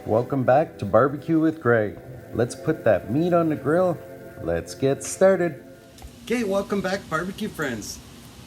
Welcome back to Barbecue with Greg. Let's put that meat on the grill. Let's get started. Okay, welcome back, barbecue friends.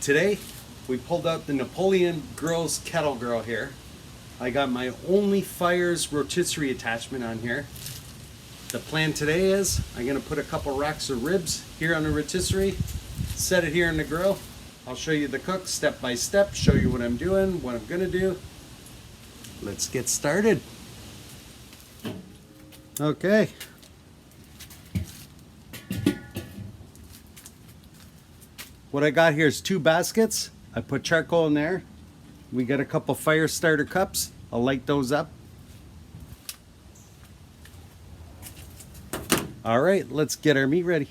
Today we pulled out the Napoleon Grills Kettle Grill here. I got my Only Fires rotisserie attachment on here. The plan today is I'm gonna put a couple racks of ribs here on the rotisserie, set it here in the grill. I'll show you the cook step by step, show you what I'm doing, what I'm gonna do. Let's get started. Okay. What I got here is 2 baskets. I put charcoal in there. We got a couple fire starter cups. I'll light those up. All right, let's get our meat ready.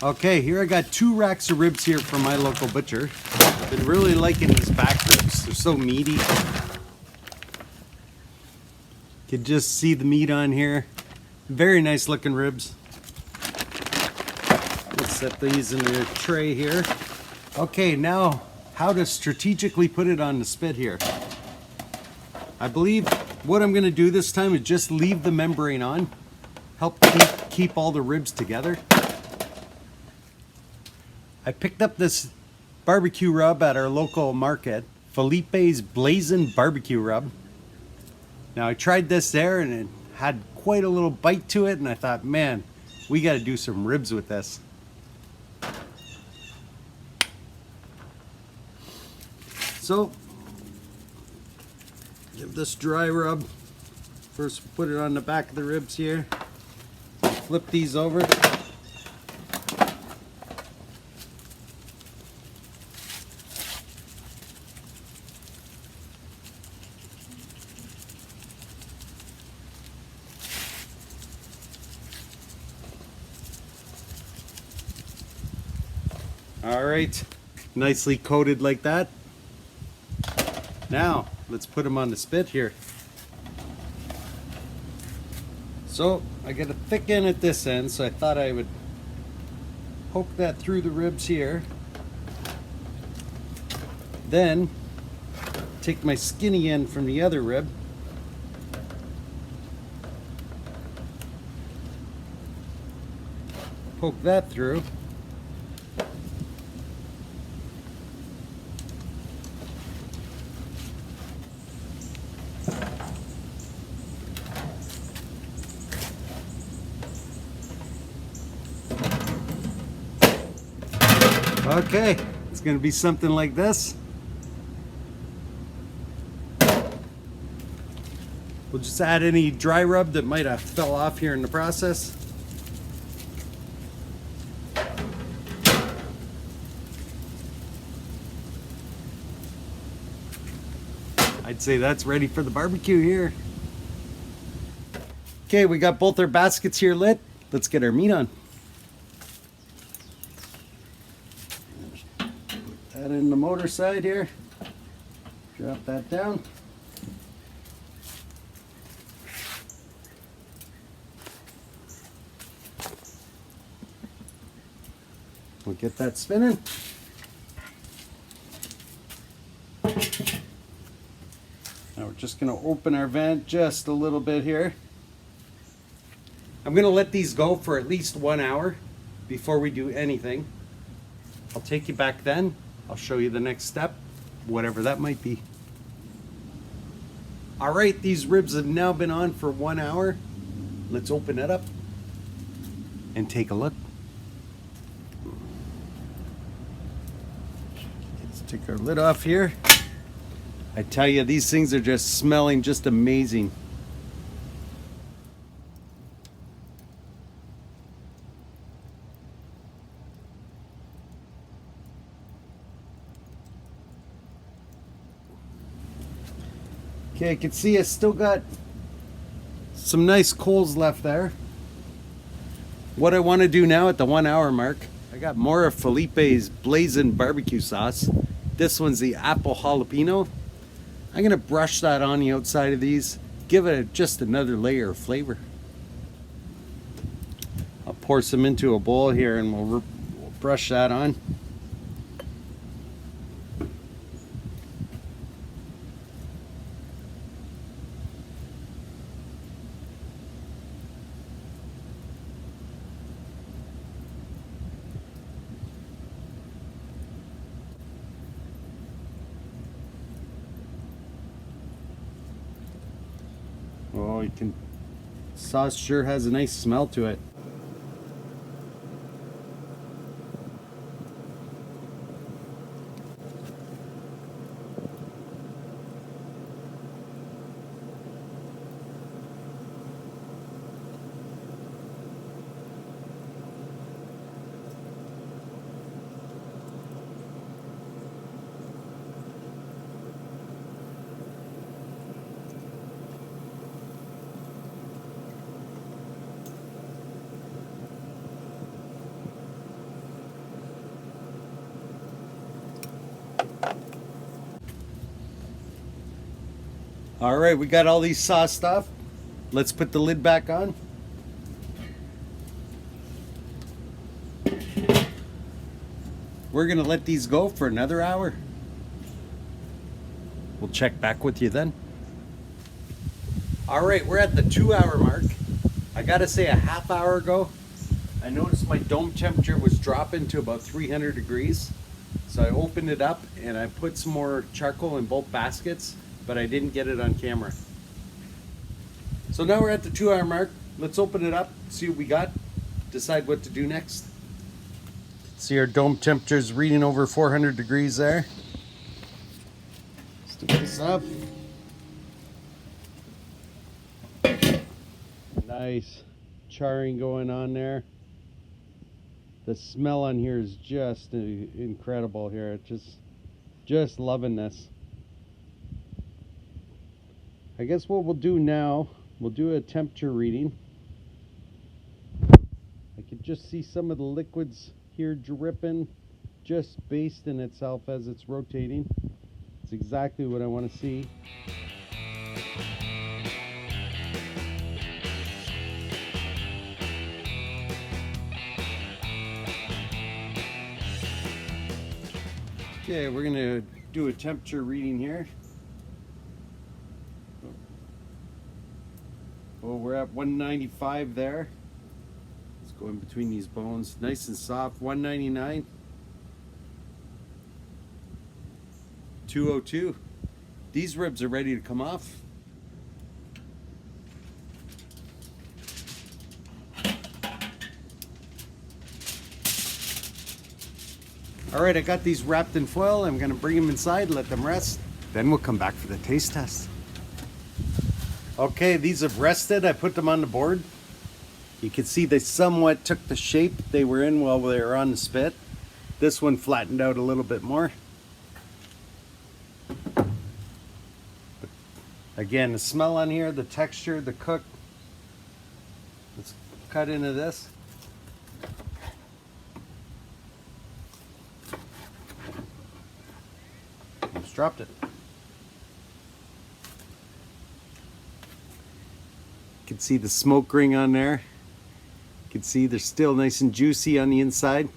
Okay, here I got 2 racks of ribs here from my local butcher. Been really liking these back ribs. They're so meaty. You can just see the meat on here. Very nice looking ribs. Let's set these in a tray here. Okay, now how to strategically put it on the spit here. I believe what I'm gonna do this time is just leave the membrane on. Help keep all the ribs together. I picked up this barbecue rub at our local market, Felipe's Blazing Barbecue Rub. Now I tried this there and it had quite a little bite to it, and I thought, man, we got to do some ribs with this. So, give this dry rub. First put it on the back of the ribs here. Flip these over. All right, nicely coated like that. Now, let's put them on the spit here. So, I got a thick end at this end, so I thought I would poke that through the ribs here. Then, take my skinny end from the other rib. Poke that through. Okay, it's going to be something like this. We'll just add any dry rub that might have fell off here in the process. I'd say that's ready for the barbecue here. Okay, we got both our baskets here lit. Let's get our meat on. That in the motor side here. Drop that down. We'll get that spinning. Now we're just going to open our vent just a little bit here. I'm going to let these go for at least 1 hour before we do anything. I'll take you back then. I'll show you the next step, whatever that might be. All right, these ribs have now been on for 1 hour. Let's open it up and take a look. Let's take our lid off here. I tell you, these things are just smelling just amazing. Okay, I can see I still got some nice coals left there. What I want to do now at the 1 hour mark, I got more of Felipe's Blazing Barbecue Sauce. This one's the apple jalapeno. I'm going to brush that on the outside of these, give it just another layer of flavor. I'll pour some into a bowl here and we'll brush that on. you can, sauce sure has a nice smell to it. All right, we got all these sauced up. Let's put the lid back on. We're gonna let these go for another hour. We'll check back with you then. All right, we're at the 2-hour mark. I gotta say, a half hour ago, I noticed my dome temperature was dropping to about 300 degrees. So I opened it up and I put some more charcoal in both baskets, but I didn't get it on camera. So now we're at the 2-hour mark. Let's open it up, see what we got, decide what to do next. See, our dome temperature's reading over 400 degrees there. Let's do this up. Nice charring going on there. The smell on here is just incredible here. Just loving this. I guess what we'll do now, we'll do a temperature reading. I can just see some of the liquids here dripping, just basting itself as it's rotating. It's exactly what I want to see. Okay, we're going to do a temperature reading here. Oh, we're at 195 there. Let's go in between these bones. Nice and soft. 199. 202. These ribs are ready to come off. All right, I got these wrapped in foil. I'm gonna bring them inside, let them rest. Then we'll come back for the taste test. Okay, these have rested. I put them on the board. You can see they somewhat took the shape they were in while they were on the spit. This one flattened out a little bit more. Again, the smell on here, the texture, the cook. Let's cut into this. Just dropped it. You can see the smoke ring on there. You can see they're still nice and juicy on the inside.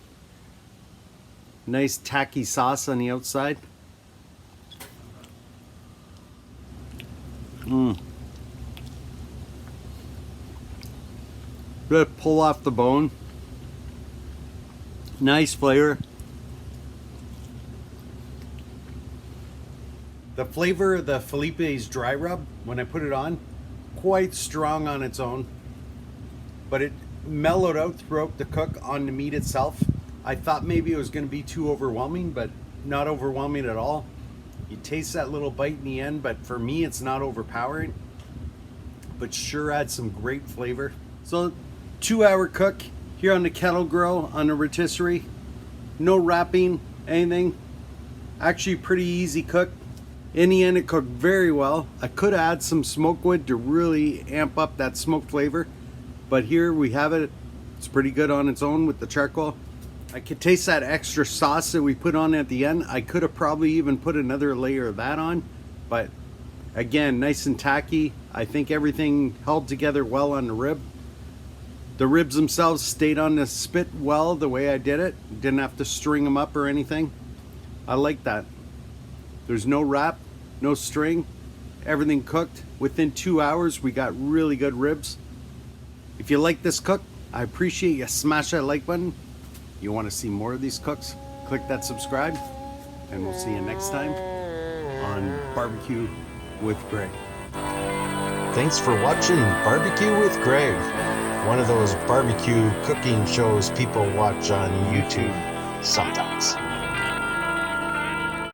Nice tacky sauce on the outside. Good pull off the bone. Nice flavor. The flavor of the Felipe's dry rub, when I put it on, quite strong on its own, but it mellowed out throughout the cook on the meat itself. I thought maybe it was going to be too overwhelming, but not overwhelming at all. You taste that little bite in the end, but for me it's not overpowering, but sure adds some great flavor. So 2-hour cook here on the Kettle grill on the rotisserie. No wrapping, anything. Actually pretty easy cook. In the end, it cooked very well. I could add some smoke wood to really amp up that smoke flavor, but here we have it. It's pretty good on its own with the charcoal. I could taste that extra sauce that we put on at the end. I could have probably even put another layer of that on, but again, nice and tacky. I think everything held together well on the rib. The ribs themselves stayed on the spit well the way I did it. Didn't have to string them up or anything. I like that. There's no wrap, no string, everything cooked. Within 2 hours, we got really good ribs. If you like this cook, I appreciate you smash that like button. You want to see more of these cooks, click that subscribe, and we'll see you next time on Barbecue with Greg. Thanks for watching Barbecue with Greg, one of those barbecue cooking shows people watch on YouTube sometimes.